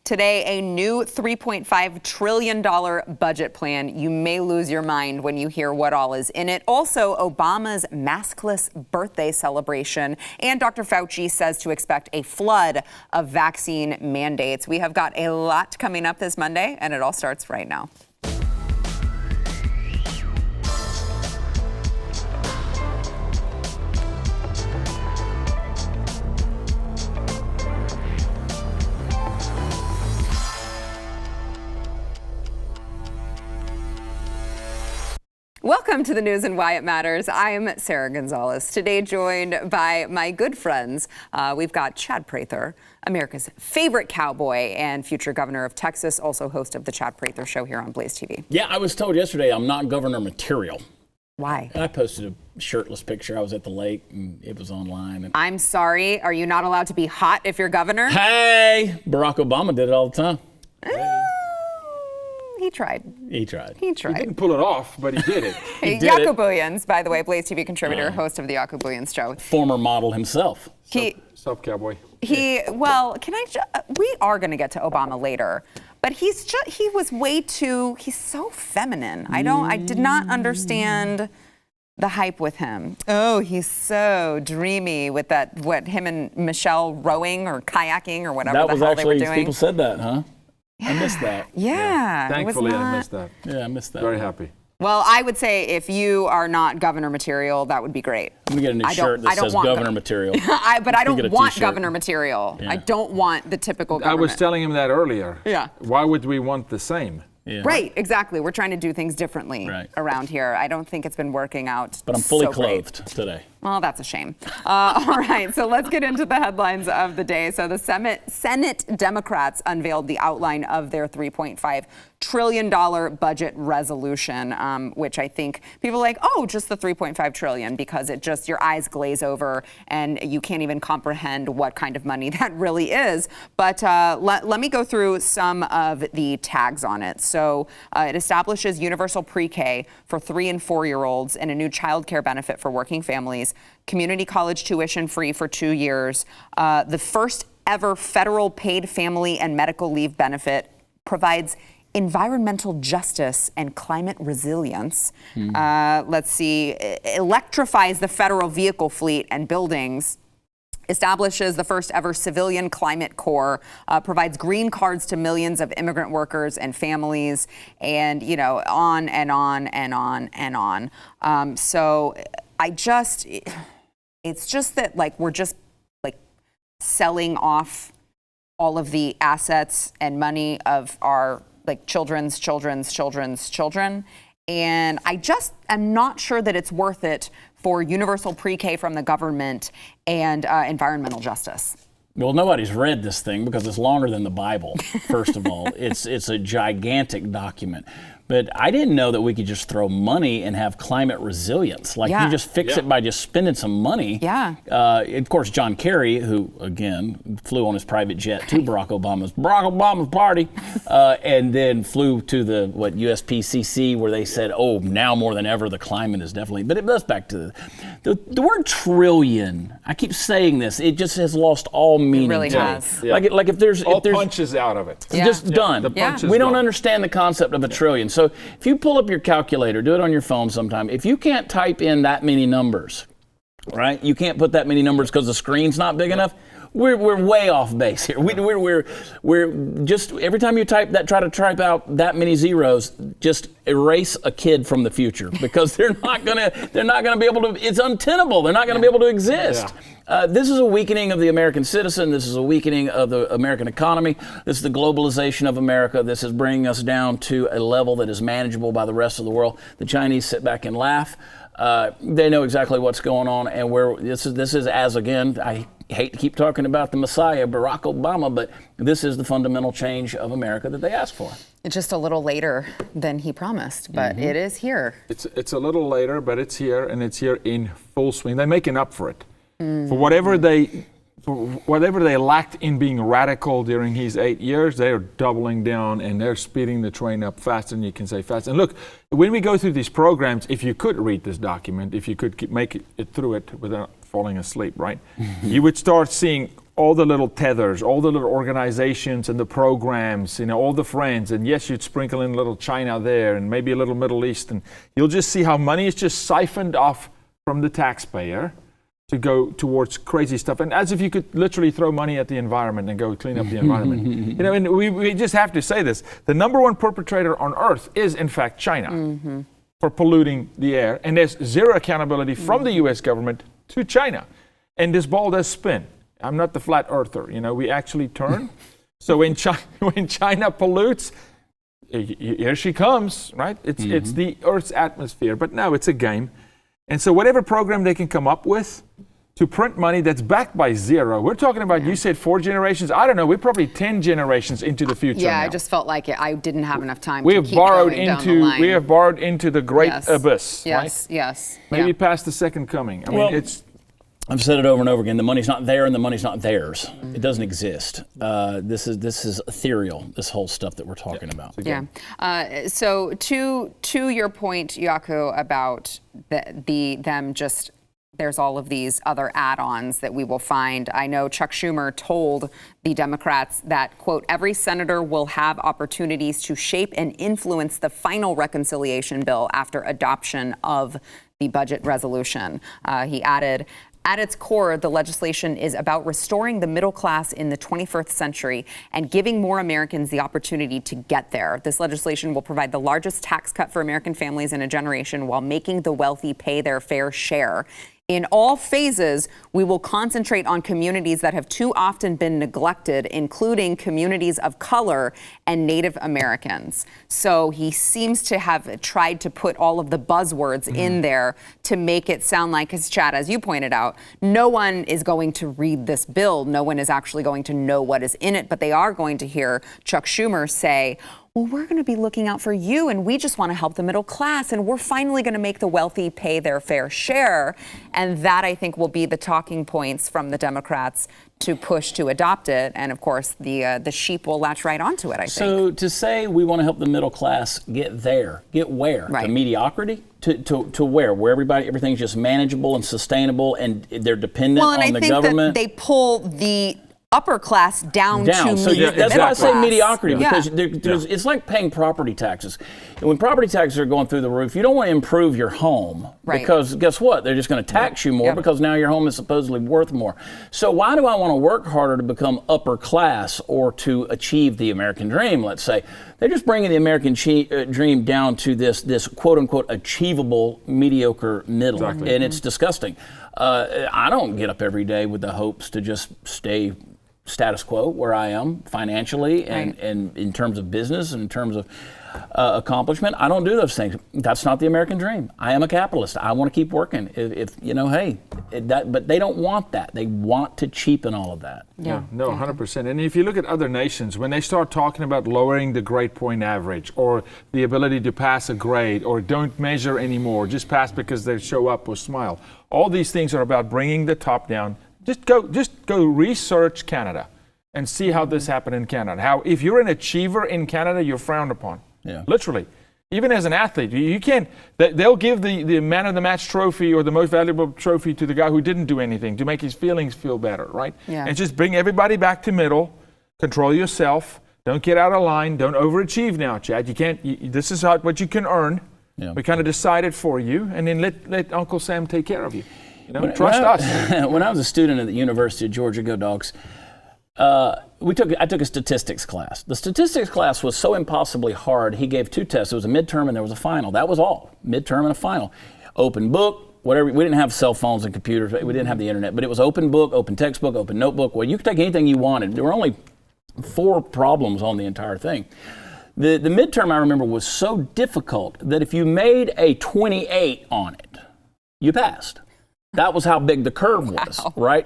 Today, a new $3.5 trillion budget plan. You may lose your mind when you hear what all is in it. Also, Obama's maskless birthday celebration. And Dr. Fauci says to expect a flood of vaccine mandates. We have got a lot coming up this Monday, and it all starts right now. Welcome to the news and why it matters. I'm Sara Gonzales. Today joined by my good friends. We've got Chad Prather, America's favorite cowboy and future governor of Texas, also host of the Chad Prather Show here on BlazeTV. Yeah, I was told yesterday I'm not governor material. Why? I posted a shirtless picture. I was at the lake and it was online. And I'm sorry. Are you not allowed to be hot if you're governor? hey, Barack Obama did it all the time. He tried. He tried. He didn't pull it off, but he did it. Jaco Booyens, by the way, BlazeTV contributor, host of the Jaco Booyens Show. Former model himself. Sup, cowboy. We are going to get to Obama later, but he was way too, he's so feminine. I did not understand the hype with him. Oh, he's so dreamy with him and Michelle rowing or kayaking or whatever the hell they were doing. People said that, huh? Yeah. I missed that. Yeah. Thankfully, I missed that. Yeah, I missed that. Very happy. Well, I would say if you are not governor material, that would be great. I'm going to get a new shirt that says governor material. But I don't want governor material. Yeah. I don't want the typical government. I was telling him that earlier. Yeah. Why would we want the same? Yeah. Right, exactly. We're trying to do things differently around here. I don't think it's been working out. But I'm fully clothed today. Well, that's a shame. All right, so let's get into the headlines of the day. So the Senate Democrats unveiled the outline of their $3.5 trillion budget resolution, which I think people are like, oh, just the $3.5 trillion, because your eyes glaze over and you can't even comprehend what kind of money that really is. But let me go through some of the tags on it. So it establishes universal pre-K for 3- and 4-year-olds and a new child care benefit for working families, community college tuition free for 2 years, the first ever federal paid family and medical leave benefit, provides environmental justice and climate resilience. Let's see, electrifies the federal vehicle fleet and buildings, establishes the first ever civilian climate corps, provides green cards to millions of immigrant workers and families, and on and on and on and on. So it's just that we're just selling off all of the assets and money of our children's children. And I just am not sure that it's worth it for universal pre-K from the government and environmental justice. Well, nobody's read this thing because it's longer than the Bible, first of all. It's a gigantic document. But I didn't know that we could just throw money and have climate resilience. You just fix it by just spending some money. Yeah. Of course, John Kerry, who, again, flew on his private jet to Barack Obama's party, and then flew to the, USPCC, where they said, oh, now more than ever, the climate is definitely, but it goes back to the word trillion. I keep saying this. It just has lost all meaning. It really has. Yeah. If there's punches out of it. Yeah. Just done. We don't understand the concept of a trillion. So if you pull up your calculator, do it on your phone sometime. If you can't type in that many numbers, right? You can't put that many numbers because the screen's not big enough. We're way off base here. We're just every time you try to type out that many zeros, just erase a kid from the future, because they're not gonna be able to. It's untenable. They're not gonna be able to exist. Yeah. This is a weakening of the American citizen. This is a weakening of the American economy. This is the globalization of America. This is bringing us down to a level that is manageable by the rest of the world. The Chinese sit back and laugh. They know exactly what's going on, and where this is as again. I hate to keep talking about the Messiah, Barack Obama, but this is the fundamental change of America that they asked for. It's just a little later than he promised, but it is here. It's a little later, but it's here, and it's here in full swing. They're making up for it. For whatever they lacked in being radical during his 8 years, they are doubling down, and they're speeding the train up faster than you can say fast. And look, when we go through these programs, if you could read this document, if you could make it through it without falling asleep, right? You would start seeing all the little tethers, all the little organizations and the programs, all the friends, and yes, you'd sprinkle in a little China there and maybe a little Middle East, and you'll just see how money is just siphoned off from the taxpayer to go towards crazy stuff. And as if you could literally throw money at the environment and go clean up the environment. And we just have to say this. The number one perpetrator on earth is, in fact, China for polluting the air. And there's zero accountability from the U.S. government to China. And this ball does spin. I'm not the flat earther. We actually turn. So when China pollutes, here she comes, right? It's the Earth's atmosphere. But no, it's a game. And so whatever program they can come up with to print money that's backed by zero. We're talking about, you said 4 generations. I don't know. We're probably 10 generations into the future now. I just felt like I didn't have enough time we to have keep borrowed going down the into line. We have borrowed into the great abyss. Yes, right? yes. Maybe past the second coming. I mean, it's... I've said it over and over again. The money's not there and the money's not theirs. It doesn't exist. This is ethereal, this whole stuff that we're talking about. Yeah. So to your point, Jaco, about there's all of these other add-ons that we will find. I know Chuck Schumer told the Democrats that, quote, every senator will have opportunities to shape and influence the final reconciliation bill after adoption of the budget resolution. He added, at its core, the legislation is about restoring the middle class in the 21st century and giving more Americans the opportunity to get there. This legislation will provide the largest tax cut for American families in a generation while making the wealthy pay their fair share. In all phases, we will concentrate on communities that have too often been neglected, including communities of color and Native Americans. So he seems to have tried to put all of the buzzwords in there to make it sound like, because Chad, as you pointed out, no one is going to read this bill. No one is actually going to know what is in it, but they are going to hear Chuck Schumer say, well, we're going to be looking out for you, and we just want to help the middle class, and we're finally going to make the wealthy pay their fair share. And that, I think, will be the talking points from the Democrats to push to adopt it. And, of course, the sheep will latch right onto it, I think. So to say we want to help the middle class get there, get where? Right. To mediocrity? To where? Where everything's just manageable and sustainable, and they're dependent on the government? Well, and I think that they pull the upper class down to so meet the that's why I say mediocrity, because it's like paying property taxes. And when property taxes are going through the roof, you don't want to improve your home because guess what? They're just going to tax you more because now your home is supposedly worth more. So why do I want to work harder to become upper class or to achieve the American dream, let's say? They're just bringing the American dream down to this quote unquote achievable mediocre middle. And it's disgusting. I don't get up every day with the hopes to just stay status quo where I am financially and in terms of business and in terms of accomplishment. I don't do those things. That's not the American dream. I am a capitalist. I want to keep working. But they don't want that. They want to cheapen all of that. Yeah, no, 100%. And if you look at other nations, when they start talking about lowering the grade point average or the ability to pass a grade or don't measure anymore, just pass because they show up or smile, all these things are about bringing the top down. Just go research Canada and see how this happened in Canada. How if you're an achiever in Canada, you're frowned upon. Yeah. Literally. Even as an athlete, you can't. They'll give the man of the match trophy or the most valuable trophy to the guy who didn't do anything to make his feelings feel better, right? Yeah. And just bring everybody back to middle. Control yourself. Don't get out of line. Don't overachieve now, Chad. You can't. This is what you can earn. Yeah. We kind of decided for you, and then let Uncle Sam take care of you. Trust us. When I was a student at the University of Georgia, go Dogs, I took a statistics class. The statistics class was so impossibly hard, he gave 2 tests. It was a midterm and there was a final. That was all. Midterm and a final. Open book, whatever. We didn't have cell phones and computers. We didn't have the internet. But it was open book, open textbook, open notebook. Well, you could take anything you wanted. There were only 4 problems on the entire thing. The midterm, I remember, was so difficult that if you made a 28 on it, you passed. That was how big the curve was, right?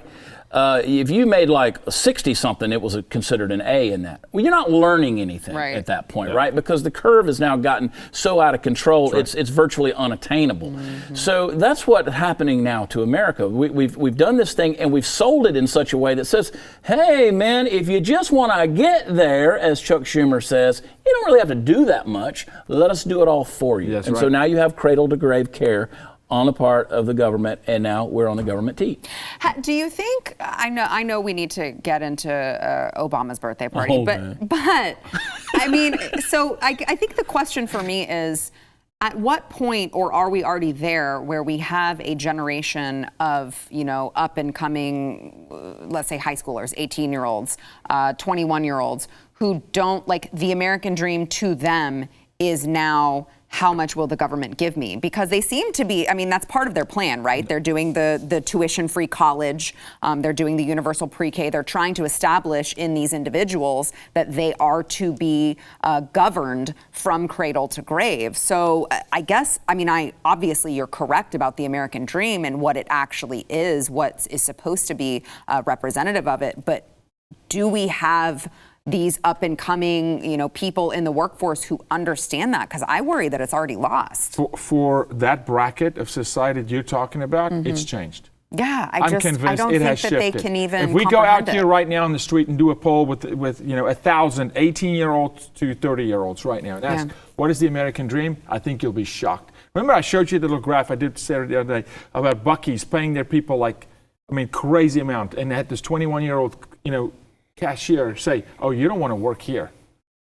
If you made like 60-something, it was considered an A in that. Well, you're not learning anything at that point, right? Because the curve has now gotten so out of control, it's virtually unattainable. Mm-hmm. So that's what's happening now to America. We've done this thing, and we've sold it in such a way that says, hey, man, if you just want to get there, as Chuck Schumer says, you don't really have to do that much. Let us do it all for you. So now you have cradle-to-grave care on the part of the government, and now we're on the government teat. Do you think, I know we need to get into Obama's birthday party, man. but I mean, so I think the question for me is, at what point, or are we already there, where we have a generation of, up and coming, let's say high schoolers, 18-year-olds, 21-year-olds, who don't, like, the American dream to them is now, how much will the government give me? Because they seem to be, that's part of their plan, right? They're doing the tuition-free college. They're doing the universal pre-K. They're trying to establish in these individuals that they are to be governed from cradle to grave. So I guess, obviously you're correct about the American dream and what it actually is, what is supposed to be representative of it. But do we have these up and coming, people in the workforce who understand that? Because I worry that it's already lost. For that bracket of society that you're talking about, it's changed. Yeah, I'm convinced don't it think has that shifted. they can even If we go out here it. right now on the street and do a poll with 1,000 18-year-olds to 30-year-olds right now and ask, what is the American dream? I think you'll be shocked. Remember I showed you the little graph I did to Sara the other day about Buc-ee's paying their people crazy amount, and they had this 21-year-old, cashier say, "Oh, you don't want to work here.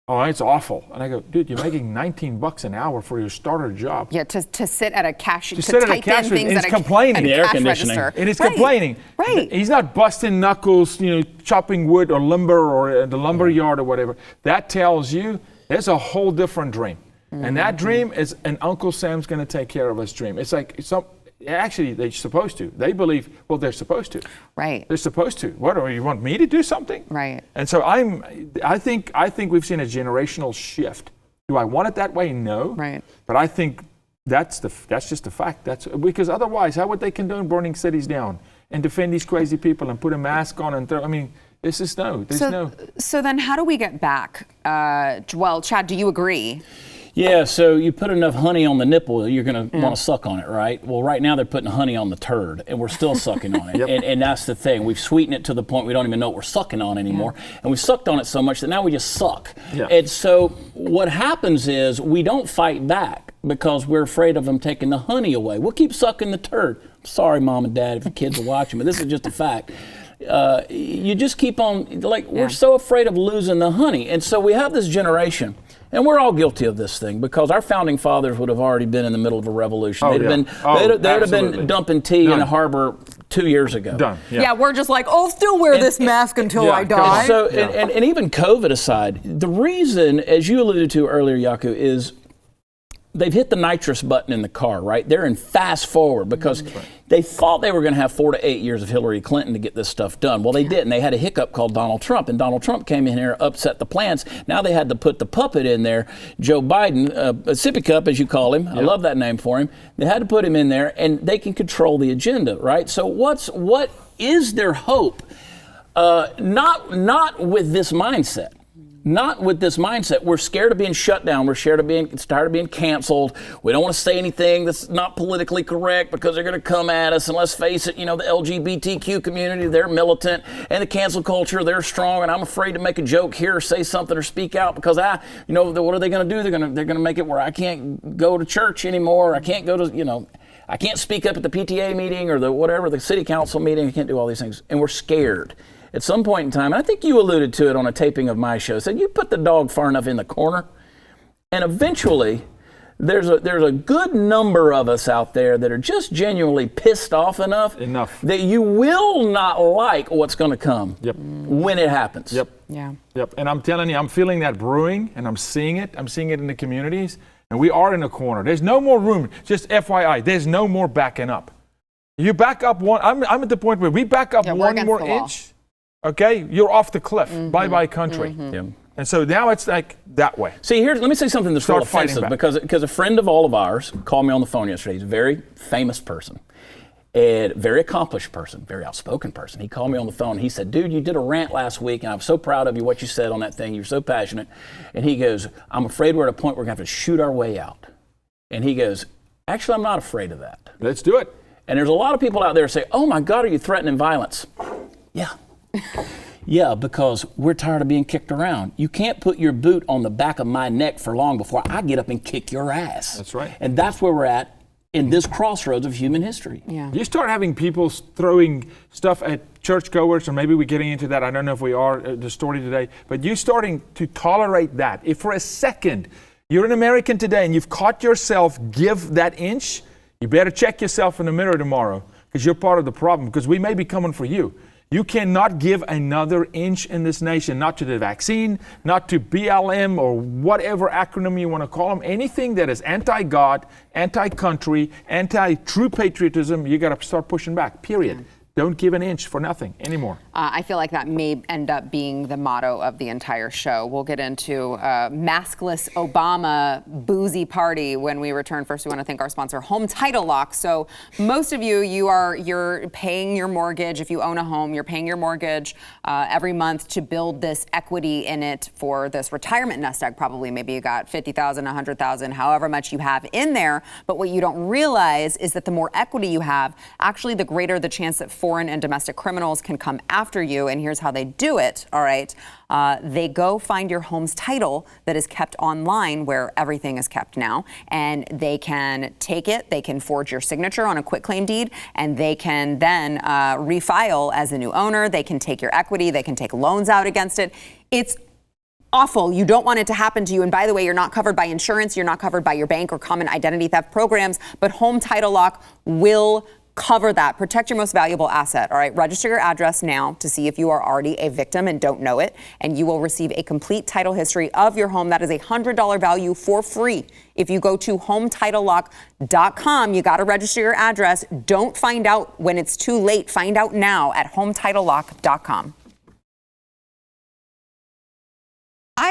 Oh, it's awful." And I go, "Dude, you're making $19 an hour for your starter job." Yeah, to sit at a cash, to sit at a type cash in things and it's at complaining. The air cash conditioning. register. And it's complaining. Right. He's not busting knuckles, chopping wood or lumber or the lumber yard or whatever. That tells you there's a whole different dream. And that dream is an Uncle Sam's going to take care of us dream. It's like actually, they're supposed to. They believe, they're supposed to. Right. They're supposed to. What, do you want me to do something? Right. And so I think we've seen a generational shift. Do I want it that way? No. Right. But I think that's just a fact. That's because otherwise, how would they condone burning cities down and defend these crazy people and put a mask on and throw? This is no. So then, how do we get back? Well, Chad, do you agree? Yeah, so you put enough honey on the nipple, you're going to want to suck on it, right? Well, right now they're putting honey on the turd, and we're still sucking on it. Yep. And that's the thing. We've sweetened it to the point we don't even know what we're sucking on anymore. And we've sucked on it so much that now we just suck. Yeah. And so what happens is we don't fight back because we're afraid of them taking the honey away. We'll keep sucking the turd. I'm sorry, Mom and Dad, if your kids are watching, but this is just a fact. You just keep on, we're so afraid of losing the honey. And so we have this generation. And we're all guilty of this thing because our founding fathers would have already been in the middle of a revolution. They'd have been dumping tea in a harbor 2 years ago. Done. Yeah, we're just like, I'll still wear this mask until I die. So, and even COVID aside, the reason, as you alluded to earlier, Jaco, is they've hit the nitrous button in the car, right? They're in fast forward because they thought they were going to have 4 to 8 years of Hillary Clinton to get this stuff done. Well, they didn't. They had a hiccup called Donald Trump, and Donald Trump came in here, upset the plans. Now they had to put the puppet in there, Joe Biden, a sippy cup, as you call him. I love that name for him. They had to put him in there, and they can control the agenda, right? So what is their hope? Not with this mindset. Not with this mindset. We're scared of being shut down. We're tired of being canceled. We don't want to say anything that's not politically correct because they're going to come at us. And let's face it, the LGBTQ community, they're militant, and the cancel culture, they're strong. And I'm afraid to make a joke here or say something or speak out because what are they going to do? They're going to make it where I can't go to church anymore. I can't go to, I can't speak up at the PTA meeting or the city council meeting. I can't do all these things. And we're scared. At some point in time, and I think you alluded to it on a taping of my show, said you put the dog far enough in the corner, and eventually there's a good number of us out there that are just genuinely pissed off enough that you will not like what's going to come when it happens. Yep. Yeah. Yep. And I'm telling you, I'm feeling that brewing, and I'm seeing it. I'm seeing it in the communities, and we are in a corner. There's no more room. Just FYI, there's no more backing up. You back up one. I'm at the point where we back up one more inch. Okay, you're off the cliff. Bye-bye country. And so now it's like that way. See, let me say something that's real offensive because a friend of all of ours called me on the phone yesterday. He's a very famous person, and very accomplished person, very outspoken person. He called me on the phone. He said, "Dude, you did a rant last week, and I'm so proud of you, what you said on that thing. You're so passionate." And he goes, "I'm afraid we're at a point where we're going to have to shoot our way out." And he goes, "Actually, I'm not afraid of that. Let's do it." And there's a lot of people out there who say, "Oh my God, are you threatening violence?" Yeah. Yeah, because we're tired of being kicked around. You can't put your boot on the back of my neck for long before I get up and kick your ass. That's right. And that's where we're at in this crossroads of human history. Yeah. You start having people throwing stuff at churchgoers, or maybe we're getting into that. I don't know if we are, the story today, but you starting to tolerate that. If for a second you're an American today and you've caught yourself give that inch, you better check yourself in the mirror tomorrow, because you're part of the problem, because we may be coming for you. You cannot give another inch in this nation, not to the vaccine, not to BLM or whatever acronym you want to call them. Anything that is anti-God, anti-country, anti-true patriotism, you got to start pushing back, period. Yeah. Don't give an inch for nothing anymore. I feel like that may end up being the motto of the entire show. We'll get into maskless Obama boozy party when we return. First, we want to thank our sponsor, Home Title Lock. So most of you're paying your mortgage. If you own a home, you're paying your mortgage every month to build this equity in it for this retirement nest egg. Probably maybe you got $50,000, $100,000, however much you have in there. But what you don't realize is that the more equity you have, actually the greater the chance that foreign and domestic criminals can come after you. And here's how they do it, all right? They go find your home's title that is kept online, where everything is kept now, and they can take it, they can forge your signature on a quitclaim deed, and they can then refile as a new owner. They can take your equity, they can take loans out against it. It's awful. You don't want it to happen to you. And by the way, you're not covered by insurance, you're not covered by your bank or common identity theft programs, but Home Title Lock will cover that. Protect your most valuable asset. All right. Register your address now to see if you are already a victim and don't know it. And you will receive a complete title history of your home. That is $100 value for free. If you go to HometitleLock.com, you got to register your address. Don't find out when it's too late. Find out now at HometitleLock.com.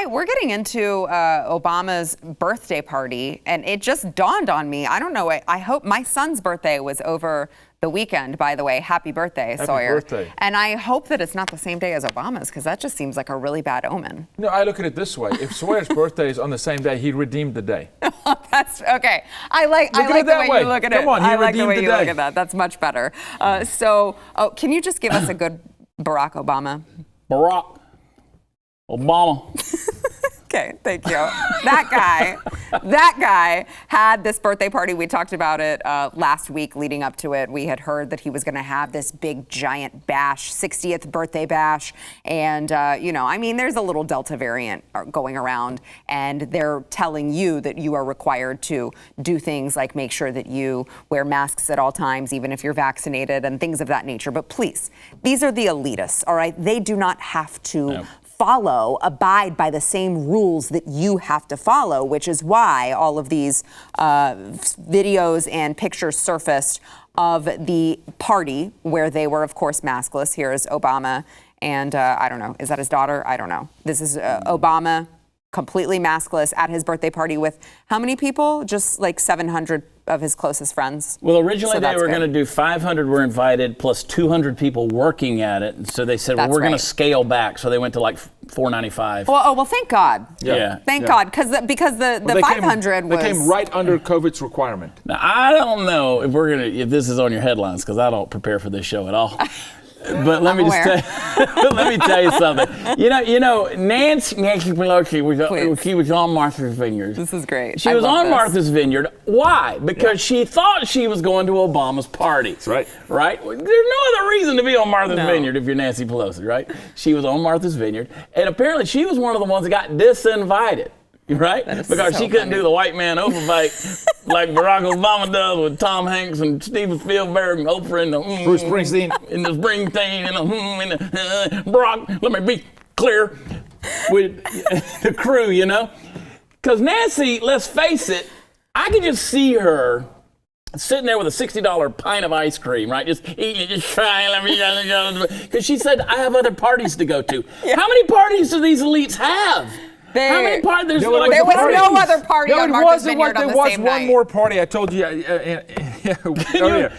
We're getting into Obama's birthday party, and it just dawned on me. I don't know. I hope my son's birthday was over the weekend, by the way. Happy birthday, Sawyer. Happy birthday. And I hope that it's not the same day as Obama's, because that just seems like a really bad omen. No, I look at it this way. If Sawyer's birthday is on the same day, he redeemed the day. That's okay. I like the way you look at it. Come on, I like the way you look at that. That's much better. Can you just give us a good Barack Obama? Barack Obama. Okay, thank you. That guy had this birthday party. We talked about it last week leading up to it. We had heard that he was going to have this big giant bash, 60th birthday bash. And, there's a little Delta variant going around, and they're telling you that you are required to do things like make sure that you wear masks at all times, even if you're vaccinated, and things of that nature. But please, these are the elitists, all right? They do not have to abide by the same rules that you have to follow, which is why all of these videos and pictures surfaced of the party where they were, of course, maskless. Here is Obama and I don't know, is that his daughter? I don't know. This is Obama completely maskless at his birthday party with how many people? Just like 700 of his closest friends. Well, originally they were going to do 500 were invited plus 200 people working at it. And so they said, we're going to scale back. So they went to like 495. Well, thank God. Yeah. Thank God, because the 500 was... They came right under COVID's requirement. Now, I don't know if this is on your headlines, because I don't prepare for this show at all. But let me tell you something. You know, Nancy Pelosi she was on Martha's Vineyard. This is great. She was on Martha's Vineyard. Why? Because she thought she was going to Obama's party. That's right. Right? There's no other reason to be on Martha's Vineyard if you're Nancy Pelosi, right? She was on Martha's Vineyard, and apparently she was one of the ones that got disinvited. Right? Because she couldn't do the white man Oprah like Barack Obama does with Tom Hanks and Steven Spielberg and Oprah and Bruce Springsteen and the Springsteen and Barack. Let me be clear with the crew, because Nancy, let's face it, I could just see her sitting there with a $60 pint of ice cream, right? Just eating it, just trying. Because she said, I have other parties to go to. Yeah. How many parties do these elites have? How many parties? There was no other party on Martha's Vineyard on the same night. There was one more party. I told you earlier.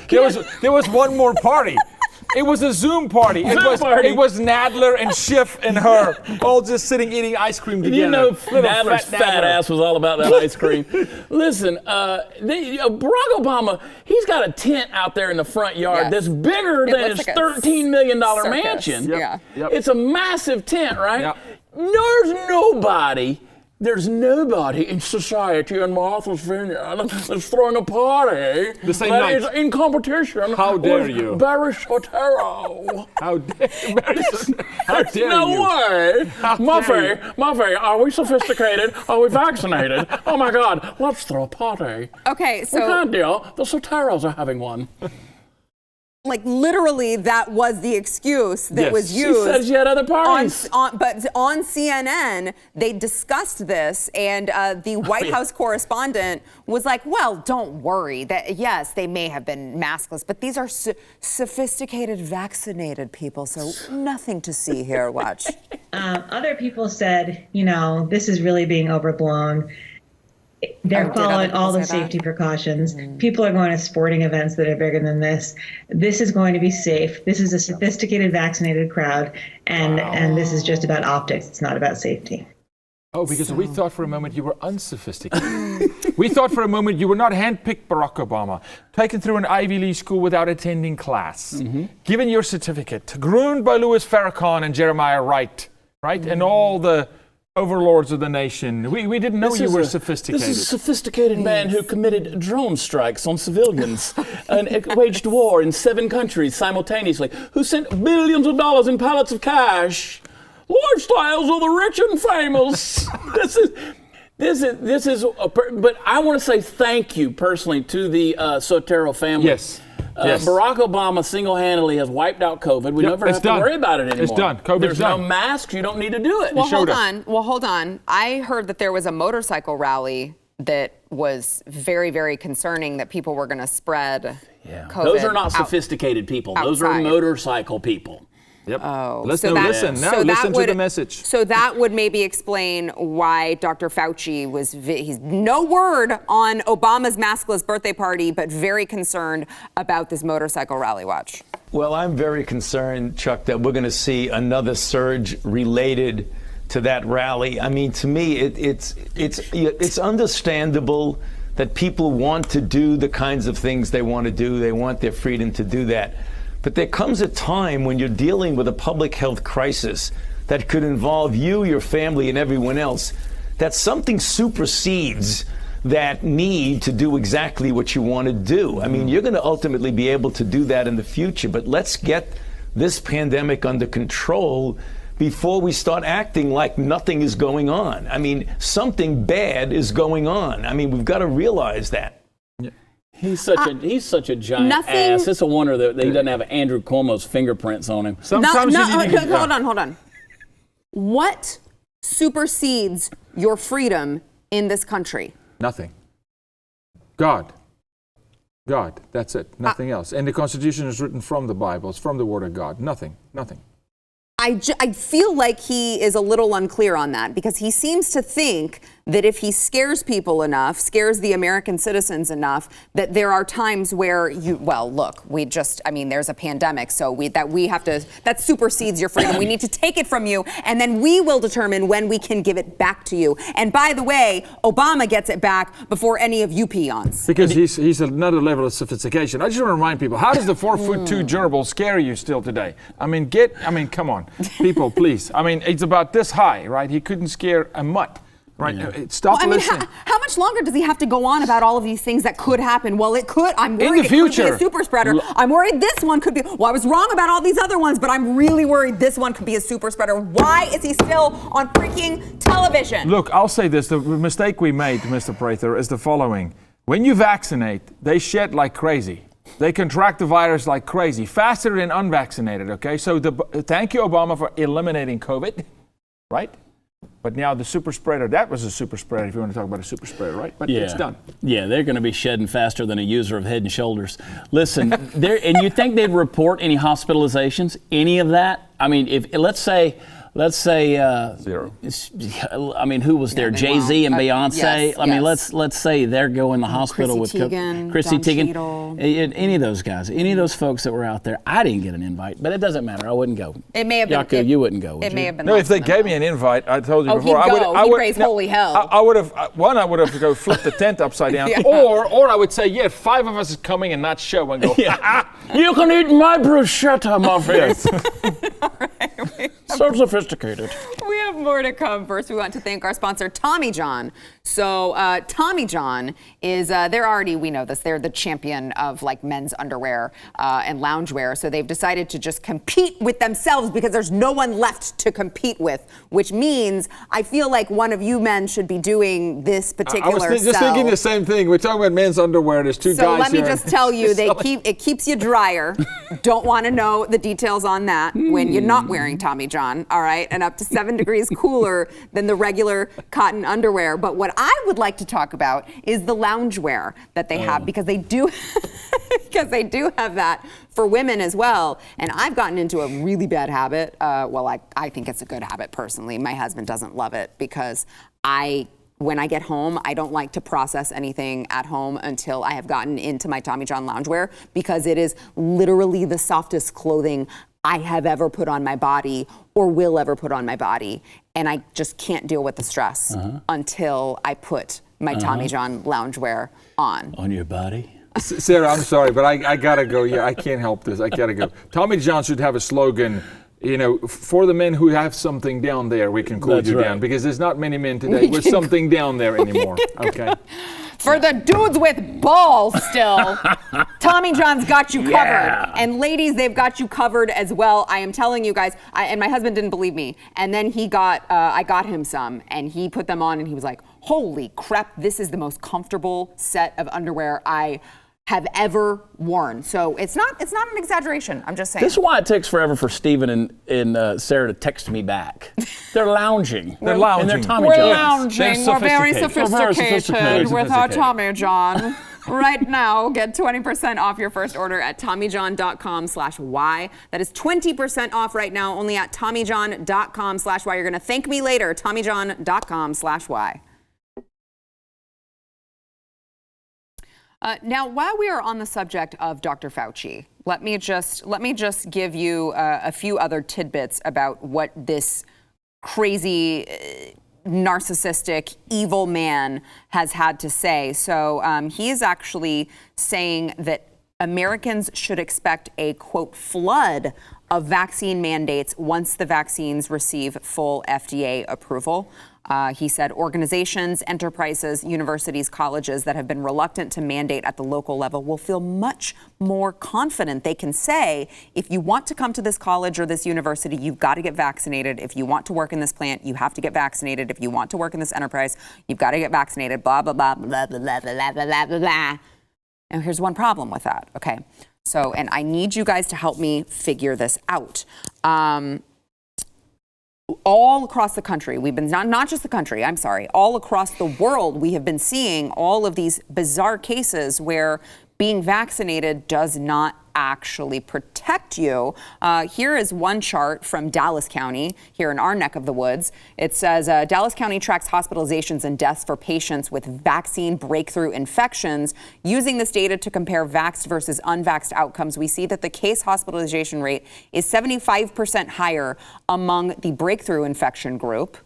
There was one more party. It was a Zoom party. It was Nadler and Schiff and her all just sitting eating ice cream together. Nadler's fat ass was all about that ice cream. Listen, Barack Obama, he's got a tent out there in the front yard that's bigger than his $13 million mansion. Yep. It's a massive tent, right? Yep. There's nobody There's nobody in society in Martha's Vineyard that's throwing a party The same that night. is in competition How dare with you. Barry Soetoro. How dare No you? way! How dare you. Muffy, are we sophisticated? Are we vaccinated? Oh my God, let's throw a party. Okay, We so can't deal. The Soteros are having one. like literally that was the excuse that Yes. was She used. She said she had other parties. But on CNN, they discussed this, and the White House correspondent was like, well, don't worry. That yes, they may have been maskless, but these are sophisticated, vaccinated people, so nothing to see here. Watch. Other people said, this is really being overblown. They're did following other all people the say that? safety precautions. People are going to sporting events that are bigger than this. This is going to be safe. This is a sophisticated, vaccinated crowd, and this is just about optics. It's not about safety. Oh, because we thought for a moment you were unsophisticated. We thought for a moment you were not handpicked Barack Obama, taken through an Ivy League school without attending class, given your certificate, groomed by Louis Farrakhan and Jeremiah Wright, right? And all the overlords of the nation. We didn't know you were sophisticated. This is a sophisticated man who committed drone strikes on civilians and waged war in 7 countries simultaneously, who sent billions of dollars in pallets of cash. Lifestyles of the rich and famous. But I want to say thank you personally to the Soetoro family. Yes. Yes. Barack Obama single-handedly has wiped out COVID. We never it's have to done. worry about it anymore. It's done. COVID's There's done. no masks. You don't need to do it. Well, showed hold us. on. I heard that there was a motorcycle rally that was very, very concerning that people were going to spread COVID. Those are not out. sophisticated people. Those are outside. motorcycle people. Yep. Oh, Listen to the message. So that would maybe explain why Dr. Fauci was, he's no word on Obama's maskless birthday party, but very concerned about this motorcycle rally. Watch. Well, I'm very concerned, Chuck, that we're going to see another surge related to that rally. I mean, to me, it's understandable that people want to do the kinds of things they want to do. They want their freedom to do that. But there comes a time when you're dealing with a public health crisis that could involve you, your family, and everyone else, that something supersedes that need to do exactly what you want to do. I mean, you're going to ultimately be able to do that in the future, but let's get this pandemic under control before we start acting like nothing is going on. I mean, something bad is going on. I mean, we've got to realize that. He's such a giant ass. It's a wonder that he doesn't have Andrew Cuomo's fingerprints on him. Sometimes you need to Hold on. What supersedes your freedom in this country? Nothing. God. That's it. Nothing else. And the Constitution is written from the Bible. It's from the Word of God. Nothing. I feel like he is a little unclear on that because he seems to think that if he scares people enough, scares the American citizens enough, that there are times where there's a pandemic, so that supersedes your freedom. We need to take it from you, and then we will determine when we can give it back to you. And by the way, Obama gets it back before any of you peons. Because he's another level of sophistication. I just want to remind people, how does the 4'2" gerbil scare you still today? Come on, people, please. I mean, it's about this high, right? He couldn't scare a mutt. Right. Yeah. Stop listening. How much longer does he have to go on about all of these things that could happen? Well, it could. I'm worried in the future, it could be a super spreader. I'm worried this one could be. Well, I was wrong about all these other ones, but I'm really worried this one could be a super spreader. Why is he still on freaking television? Look, I'll say this. The mistake we made, Mr. Prather, is the following. When you vaccinate, they shed like crazy. They contract the virus like crazy, faster than unvaccinated, okay? So thank you, Obama, for eliminating COVID, right? But now the super spreader, that was a super spreader if you want to talk about a super spreader, right? But it's done. Yeah, they're going to be shedding faster than a user of Head and Shoulders. Listen, and you think they'd report any hospitalizations, any of that? I mean, if let's say zero. I mean, who was there? Jay-Z and Beyonce. Yes, let's say they're going to the hospital with Chrissy Teigen, any of those guys, any of those folks that were out there. I didn't get an invite, but it doesn't matter. I wouldn't go. It may have been. Jaco, you wouldn't go. It may have been. No, if they gave me an invite, I told you before, he'd raise holy hell. I would have. I would have to go flip the tent upside down, or I would say, 5 of us is coming and not show and go. You can eat my bruschetta, my friend. All right. So sophisticated. We have have more to come. First, we want to thank our sponsor, Tommy John. So Tommy John is, they're already, we know this, they're the champion of like men's underwear and loungewear. So they've decided to just compete with themselves because there's no one left to compete with, which means I feel like one of you men should be doing this particular I was just thinking the same thing. We're talking about men's underwear. There's two guys So let me here. just tell you, it keeps you drier. Don't want to know the details on that when you're not wearing Tommy John, all right? And up to 7 degrees cooler than the regular cotton underwear. But what I would like to talk about is the loungewear that they have, because they do have that for women as well. And I've gotten into a really bad habit. I think it's a good habit personally. My husband doesn't love it because when I get home, I don't like to process anything at home until I have gotten into my Tommy John loungewear, because it is literally the softest clothing I have ever put on my body or will ever put on my body. And I just can't deal with the stress until I put my Tommy John loungewear on. On your body? Sarah, I'm sorry, but I gotta go. Yeah, I can't help this. I gotta go. Tommy John should have a slogan. You know, for the men who have something down there, we can cool you down, because there's not many men today with something down there anymore. Okay. For the dudes with balls still, Tommy John's got you covered. And ladies, they've got you covered as well. I am telling you guys, and my husband didn't believe me. And then I got him some, and he put them on, and he was like, holy crap, this is the most comfortable set of underwear I have ever worn. So it's not an exaggeration. I'm just saying. This is why it takes forever for Stephen and Sarah to text me back. They're lounging. They're lounging. And they're Tommy We're Johns. lounging. We're very sophisticated with our Tommy John. Right now, get 20% off your first order at TommyJohn.com/Y. That is 20% off right now, only at TommyJohn.com/Y. You're going to thank me later. TommyJohn.com/Y. Now, while we are on the subject of Dr. Fauci, let me just give you a few other tidbits about what this crazy, narcissistic, evil man has had to say. So he is actually saying that Americans should expect a, quote, flood of vaccine mandates once the vaccines receive full FDA approval. He said organizations, enterprises, universities, colleges that have been reluctant to mandate at the local level will feel much more confident. They can say, if you want to come to this college or this university, you've got to get vaccinated. If you want to work in this plant, you have to get vaccinated. If you want to work in this enterprise, you've got to get vaccinated, blah, blah, blah, blah, blah, blah, blah, blah, blah, blah. And here's one problem with that, okay? So, and I need you guys to help me figure this out. All across the country, we've been, not just the country, I'm sorry, all across the world, we have been seeing all of these bizarre cases where being vaccinated does not actually protect you. Here is one chart from Dallas County, here in our neck of the woods. It says Dallas County tracks hospitalizations and deaths for patients with vaccine breakthrough infections. Using this data to compare vaxxed versus unvaxxed outcomes, we see that the case hospitalization rate is 75% higher among the breakthrough infection group,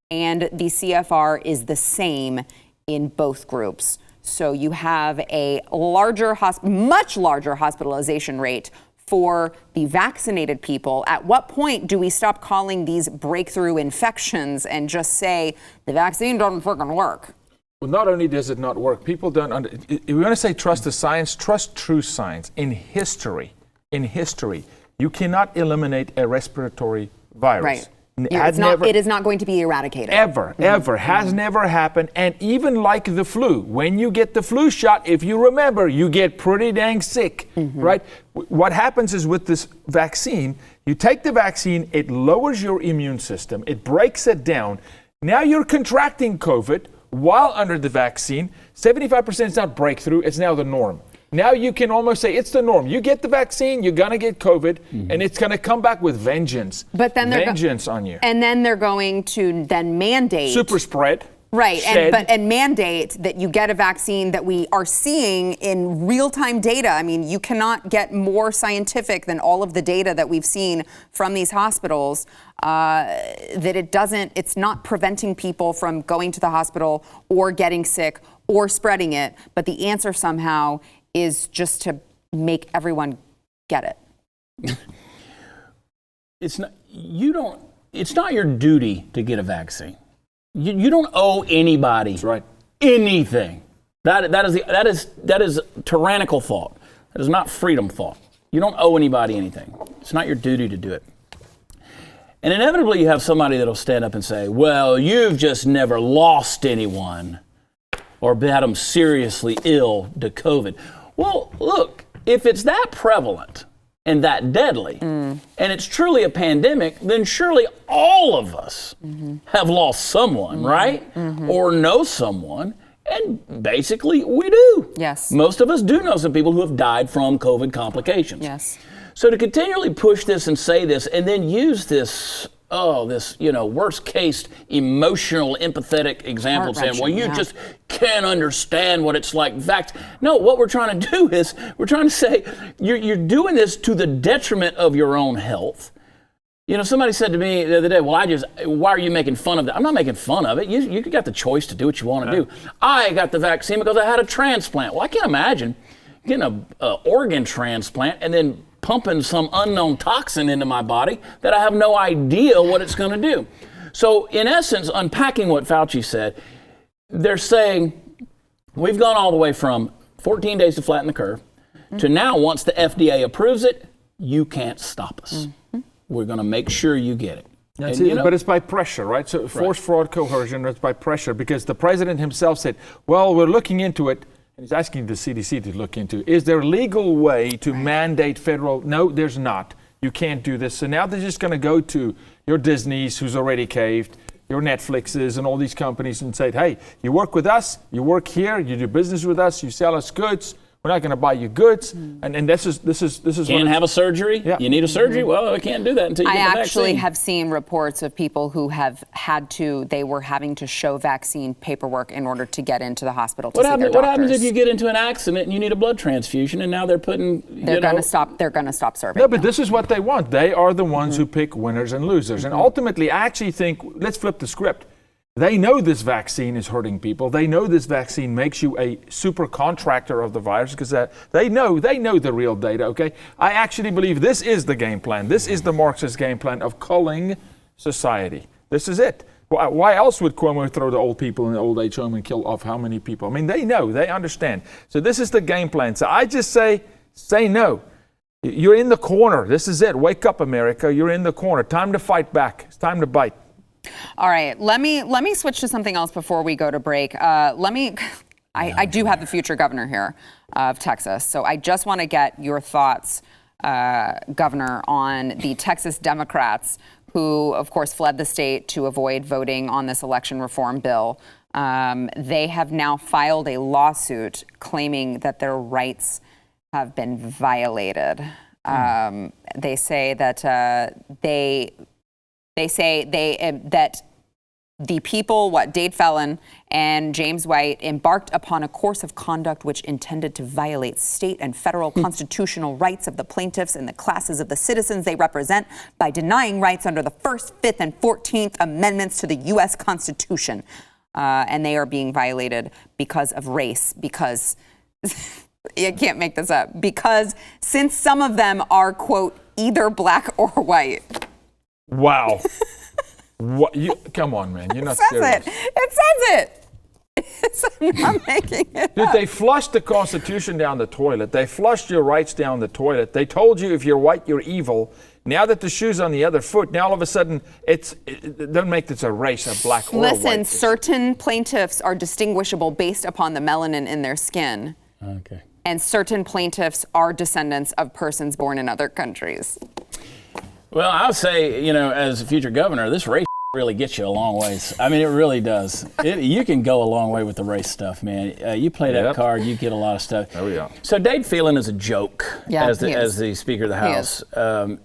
and the CFR is the same in both groups. So you have a much larger hospitalization rate for the vaccinated people. At what point do we stop calling these breakthrough infections and just say the vaccine doesn't freaking work? Well, not only does it not work, people don't if we want to say trust the science, trust true science. In history, you cannot eliminate a respiratory virus. Right. It is not going to be eradicated. Ever, has never happened. And even like the flu, when you get the flu shot, if you remember, you get pretty dang sick, right? What happens is with this vaccine, you take the vaccine, it lowers your immune system, it breaks it down. Now you're contracting COVID while under the vaccine. 75% is not breakthrough, it's now the norm. Now you can almost say it's the norm. You get the vaccine, you're going to get COVID, and it's going to come back with vengeance. But then vengeance on you. And then they're going to then mandate. Super spread. Right, and mandate that you get a vaccine that we are seeing in real-time data. I mean, you cannot get more scientific than all of the data that we've seen from these hospitals, that it's not preventing people from going to the hospital or getting sick or spreading it, but the answer somehow is just to make everyone get it. It's not, you don't it's not your duty to get a vaccine. You don't owe anybody anything. That is tyrannical thought. That is not freedom thought. You don't owe anybody anything. It's not your duty to do it. And inevitably you have somebody that'll stand up and say, well, you've just never lost anyone or had them seriously ill to COVID. Well, look, if it's that prevalent and that deadly, and it's truly a pandemic, then surely all of us have lost someone, right? Or know someone. And basically, we do. Yes. Most of us do know some people who have died from COVID complications. Yes. So to continually push this and say this and then use this, worst case emotional, empathetic example saying, well, you just can't understand what it's like. No, what we're trying to do is we're trying to say you're doing this to the detriment of your own health. You know, somebody said to me the other day, why are you making fun of that? I'm not making fun of it. You got the choice to do what you want to do. I got the vaccine because I had a transplant. Well, I can't imagine getting an organ transplant and then pumping some unknown toxin into my body that I have no idea what it's going to do. So in essence, unpacking what Fauci said, they're saying we've gone all the way from 14 days to flatten the curve to now once the FDA approves it, you can't stop us. We're going to make sure you get it. But it's by pressure, right? So force, fraud, coercion, it's by pressure because the president himself said, well, we're looking into it. And he's asking the CDC to look into, is there a legal way to mandate federal? No, there's not. You can't do this. So now they're just going to go to your Disneys, who's already caved, your Netflixes and all these companies and say, hey, you work with us, you work here, you do business with us, you sell us goods. We're not going to buy you goods, and this is. Can't have a surgery. Yeah. You need a surgery. Well, I can't do that until you get the vaccine. I actually have seen reports of people who have they were having to show vaccine paperwork in order to get into the hospital to see their doctors. What happens if you get into an accident and you need a blood transfusion, and now they're putting? They're going to stop. They're going to stop serving. No, but this is what they want. They are the ones who pick winners and losers, and ultimately, I actually think let's flip the script. They know this vaccine is hurting people. They know this vaccine makes you a super contractor of the virus because they know the real data, okay? I actually believe this is the game plan. This is the Marxist game plan of culling society. This is it. Why else would Cuomo throw the old people in the old age home and kill off how many people? I mean, they know, they understand. So this is the game plan. So I just say no. You're in the corner. This is it. Wake up, America. You're in the corner. Time to fight back. It's time to bite. All right, let me switch to something else before we go to break. I do have the future governor here of Texas, so I just want to get your thoughts, Governor, on the Texas Democrats who, of course, fled the state to avoid voting on this election reform bill. They have now filed a lawsuit claiming that their rights have been violated. They say that that the people, Dade Fellon and James White, embarked upon a course of conduct which intended to violate state and federal constitutional rights of the plaintiffs and the classes of the citizens they represent by denying rights under the First, Fifth, and 14th Amendments to the U.S. Constitution. And they are being violated because of race, because, you can't make this up, because since some of them are, quote, either black or white. Wow. Come on, man. You're not serious. It says it. I'm not making it Dude, up. they flushed the Constitution down the toilet. They flushed your rights down the toilet. They told you if you're white, you're evil. Now that the shoe's on the other foot, now all of a sudden, it doesn't make this a race, a black or a white. Listen, certain plaintiffs are distinguishable based upon the melanin in their skin. Okay. And certain plaintiffs are descendants of persons born in other countries. Well, I would say, as a future governor, this race really gets you a long ways. I mean, it really does. You can go a long way with the race stuff, man. You play that card, you get a lot of stuff. Oh, yeah. So Dade Phelan is a joke as the Speaker of the House.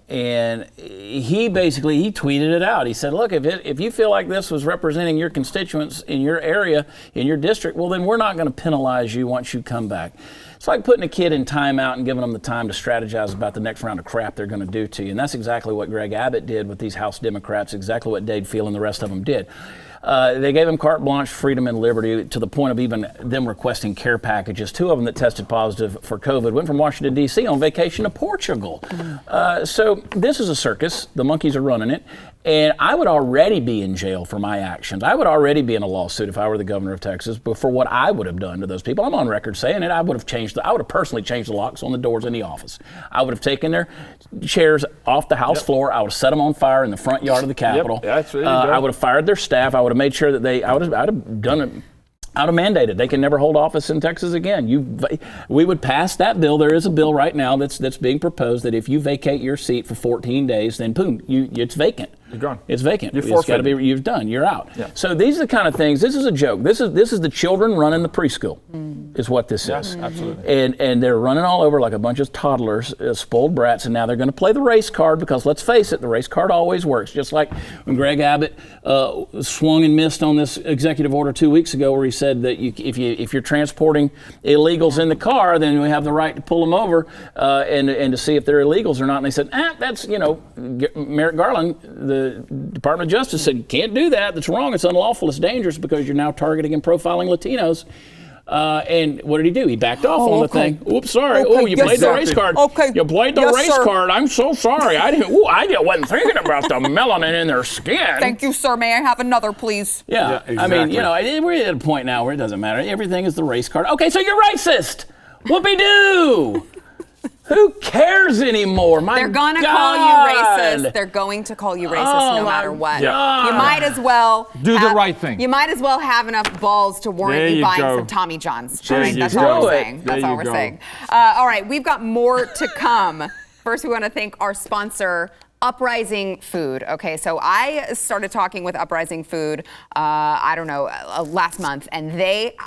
And he tweeted it out. He said, look, if you feel like this was representing your constituents in your area, in your district, well, then we're not going to penalize you once you come back. It's like putting a kid in timeout and giving them the time to strategize about the next round of crap they're going to do to you. And that's exactly what Greg Abbott did with these House Democrats, exactly what Dade Phelan and the rest of them did. They gave him carte blanche, freedom and liberty, to the point of even them requesting care packages. 2 of them that tested positive for COVID went from Washington, D.C. on vacation to Portugal. So this is a circus. The monkeys are running it. And I would already be in jail for my actions. I would already be in a lawsuit if I were the governor of Texas, but for what I would have done to those people. I'm on record saying it. I would have personally changed the locks on the doors in the office. I would have taken their chairs off the House floor. I would have set them on fire in the front yard of the Capitol. That's what I would have fired their staff. I would have made sure that I would have done it. I would have mandated they can never hold office in Texas again. We would pass that bill. There is a bill right now that's being proposed that if you vacate your seat for 14 days, then boom, it's vacant. You're gone. It's vacant. You're It's got to be. You're done. You're out. Yeah. So these are the kind of things. This is a joke. This is the children running the preschool. Is what this Yes, is. absolutely. And they're running all over like a bunch of toddlers, spoiled brats, and now they're going to play the race card because let's face it, the race card always works. Just like when Greg Abbott swung and missed on this executive order 2 weeks ago, where he said that if you're transporting illegals in the car, then we have the right to pull them over and to see if they're illegals or not. And they said, that's Merrick Garland, the Department of Justice said you can't do that. That's wrong. It's unlawful. It's dangerous because you're now targeting and profiling Latinos. And what did he do? He backed off on the thing. Oops, sorry. Okay, You yes, played sir. the race card. Okay. You played the Yes, race sir. card. I'm so sorry. I wasn't thinking about the melanin in their skin. Thank you, sir. May I have another, please? Yeah. Yeah, I mean, exactly. we're at a point now where it doesn't matter. Everything is the race card. Okay, so you're racist. Whoopie-doo. Who cares anymore? They're going to call you racist. They're going to call you racist no matter what. Yeah. You might as well Do the right thing. You might as well have enough balls to warrant There you you buying go. some Tommy Johns. There All right, you that's go. all we're Do it. saying. There That's all you we're go. saying. All right, we've got more to come. First, we want to thank our sponsor, Uprising Food. Okay, so I started talking with Uprising Food, last month, and they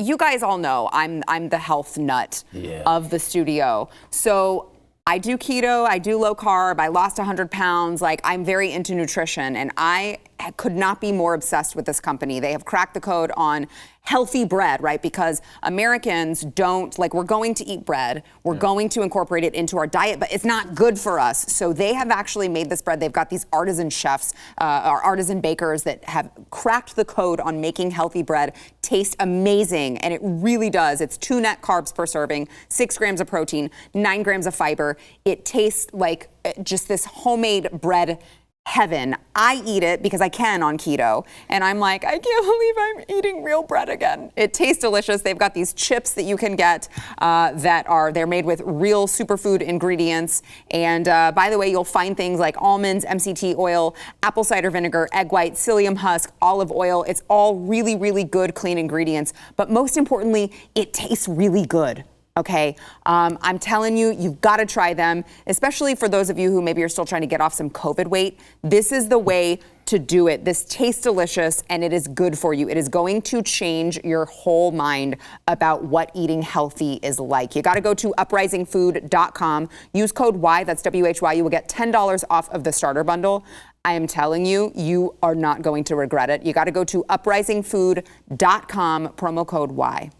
you guys all know I'm the health nut of the studio. So I do keto, I do low carb, I lost 100 pounds. I'm very into nutrition, and I could not be more obsessed with this company. They have cracked the code on healthy bread, right? Because Americans don't, we're going to eat bread, we're going to incorporate it into our diet, but it's not good for us. So they have actually made this bread. They've got these artisan chefs, or artisan bakers that have cracked the code on making healthy bread taste amazing, and it really does. It's 2 net carbs per serving, 6 grams of protein, 9 grams of fiber. It tastes like just this homemade bread heaven. I eat it because I can on keto, and I'm like, I can't believe I'm eating real bread again. It tastes delicious. They've got these chips that you can get they're made with real superfood ingredients. And by the way, you'll find things like almonds, MCT oil, apple cider vinegar, egg white, psyllium husk, olive oil. It's all really, really good, clean ingredients. But most importantly, it tastes really good. Okay, I'm telling you, you've got to try them, especially for those of you who maybe are still trying to get off some COVID weight. This is the way to do it. This tastes delicious, and it is good for you. It is going to change your whole mind about what eating healthy is like. You got to go to uprisingfood.com. Use code Y, that's WHY. You will get $10 off of the starter bundle. I am telling you, you are not going to regret it. You got to go to uprisingfood.com, promo code Y.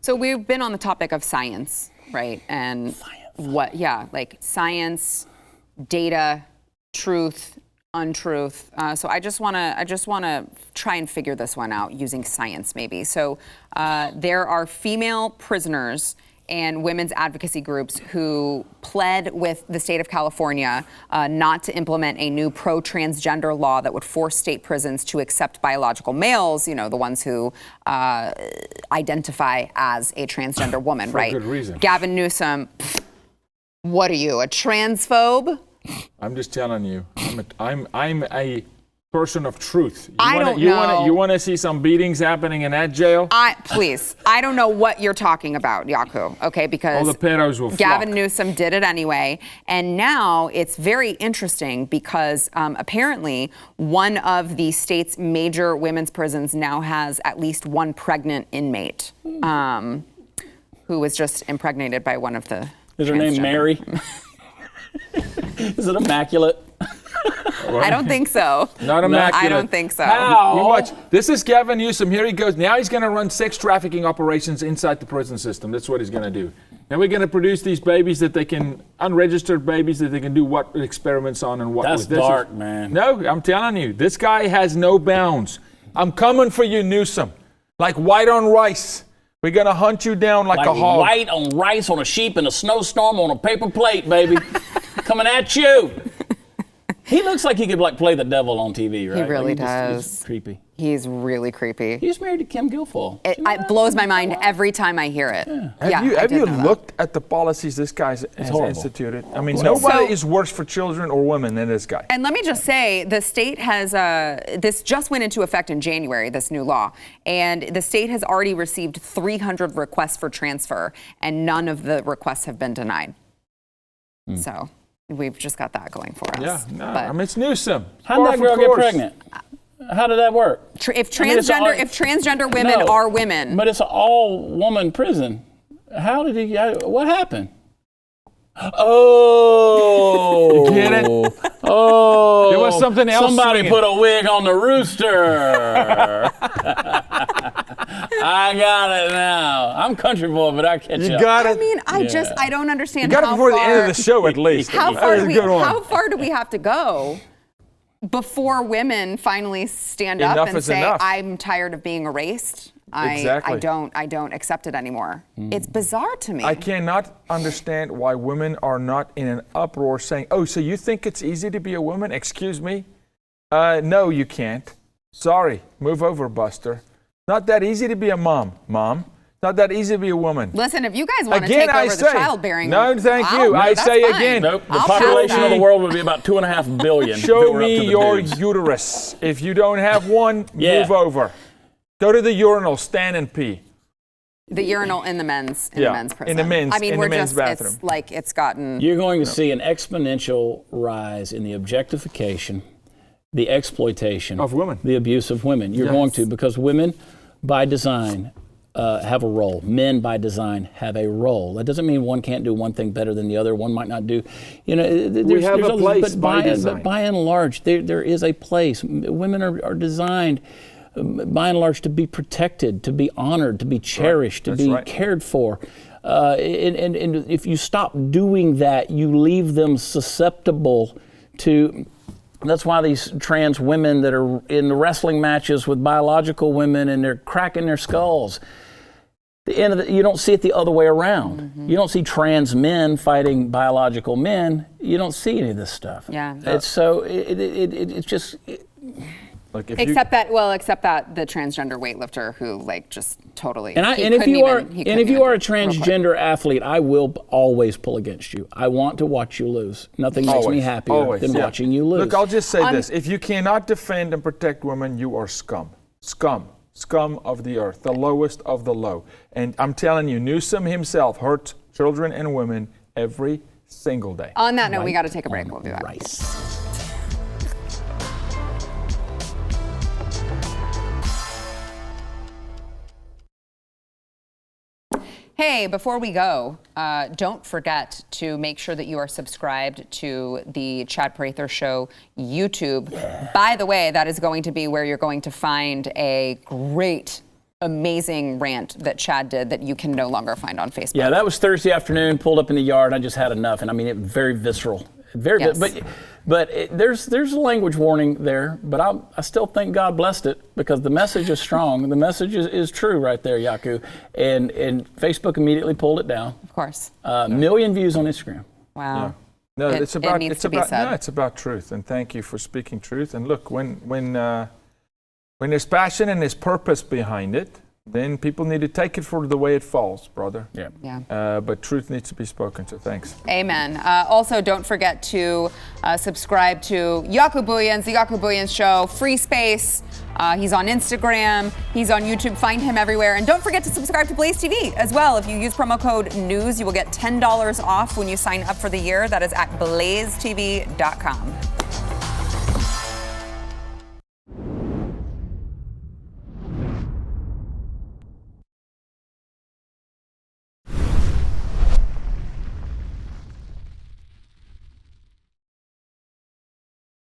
So we've been on the topic of science, right? And science, data, truth, untruth. So I just want to try and figure this one out using science, maybe. So there are female prisoners and women's advocacy groups who pled with the state of California not to implement a new pro-transgender law that would force state prisons to accept biological males, the ones who identify as a transgender woman, right? For good reason. Gavin Newsom, what are you, a transphobe? I'm just telling you, I'm a person of truth. You want to see some beatings happening in that jail? Please, I don't know what you're talking about, Jaco, okay? Because All the pedos will Gavin flock. Newsom did it anyway. And now it's very interesting because apparently one of the state's major women's prisons now has at least one pregnant inmate who was just impregnated by one of the Is her name transgender. Mary? Is it immaculate? I don't think so. Not immaculate. I don't think so. How? You watch. This is Gavin Newsom. Here he goes. Now he's going to run sex trafficking operations inside the prison system. That's what he's going to do. Now we're going to produce these babies that they can, unregistered babies that they can do what experiments on and what. That's with. This dark, man. No, I'm telling you, this guy has no bounds. I'm coming for you, Newsom. Like white on rice. We're going to hunt you down like a hog. White on rice on a sheep in a snowstorm on a paper plate, baby. coming at you. He looks like he could like play the devil on TV, right? He really like does. He's creepy. He's really creepy. He's married to Kim Guilfoyle. It blows my mind every time I hear it. Have you looked at the policies this guy has instituted? I mean, nobody is worse for children or women than this guy. And let me just say, the state has, this just went into effect in January, this new law, and the state has already received 300 requests for transfer, and none of the requests have been denied. So we've just got that going for us. Yeah, no, I mean, it's Newsom. How did that girl get pregnant? How did that work? If transgender women are women. But it's an all-woman prison. How did he, what happened? Oh. You get it? Oh. There was something else. Somebody put a wig on the rooster. I got it now. I'm country boy, but I catch up. You got it. I mean, I don't understand You got it how before far, the end of the show, at least. How That far, was a good one. how far do we have to go before women stand up Enough and is say, enough. I'm tired of being erased? Exactly. I don't accept it anymore. It's bizarre to me. I cannot understand why women are not in an uproar saying, oh, so you think it's easy to be a woman? Excuse me? No, you can't. Sorry. Move over, Buster. Not that easy to be a mom. Not that easy to be a woman. Listen, if you guys want to Again, take over the childbearing, no, thank you. I that's say fine. again. Nope. The I'll population pass of the that. world would be about 2.5 billion. if it Show were up to me the your dudes. uterus. If you don't have one, Yeah. move over. Go to the urinal, stand and pee. The urinal in the men's prison. in the men's- I mean, in we're the men's just bathroom. it's like it's gotten. You're going to see an exponential rise in the objectification, the exploitation Of women. the abuse of women. You're going to, because women, by design, have a role. Men, by design, have a role. That doesn't mean one can't do one thing better than the other. One might not do. You know, there's have a place by design. But by and large, there is a place. Women are designed, by and large, to be protected, to be honored, to be cherished, to be cared for. And if you stop doing that, you leave them susceptible to. That's why these trans women that are in the wrestling matches with biological women and they're cracking their skulls. You don't see it the other way around. Mm-hmm. You don't see trans men fighting biological men. You don't see any of this stuff. Yeah. It's so it's just. Like if Except that the transgender weightlifter who just totally. If you are a transgender athlete, I will always pull against you. I want to watch you lose. Nothing makes me happier than watching you lose. Look, I'll just say this. If you cannot defend and protect women, you are scum. Scum of the earth, the lowest of the low. And I'm telling you, Newsom himself hurts children and women every single day. On that note, we got to take a break. We'll be back. Hey, before we go, don't forget to make sure that you are subscribed to the Chad Prather Show YouTube. Yeah. By the way, that is going to be where you're going to find a great, amazing rant that Chad did that you can no longer find on Facebook. Yeah, that was Thursday afternoon, pulled up in the yard. I just had enough. And I mean, it was very visceral. But there's a language warning there, but I still think God blessed it because the message is strong. The message is true right there, Jaco. And Facebook immediately pulled it down. Of course. Million views on Instagram. Wow. Yeah. No, it's about truth. And thank you for speaking truth. And look, when there's passion and there's purpose behind it, then people need to take it for the way it falls, brother. Yeah. But truth needs to be spoken, so thanks. Amen. Also, don't forget to subscribe to Jaco Booyens, the Jaco Booyens Show, Free Space. He's on Instagram. He's on YouTube. Find him everywhere. And don't forget to subscribe to BlazeTV as well. If you use promo code NEWS, you will get $10 off when you sign up for the year. That is at blazetv.com.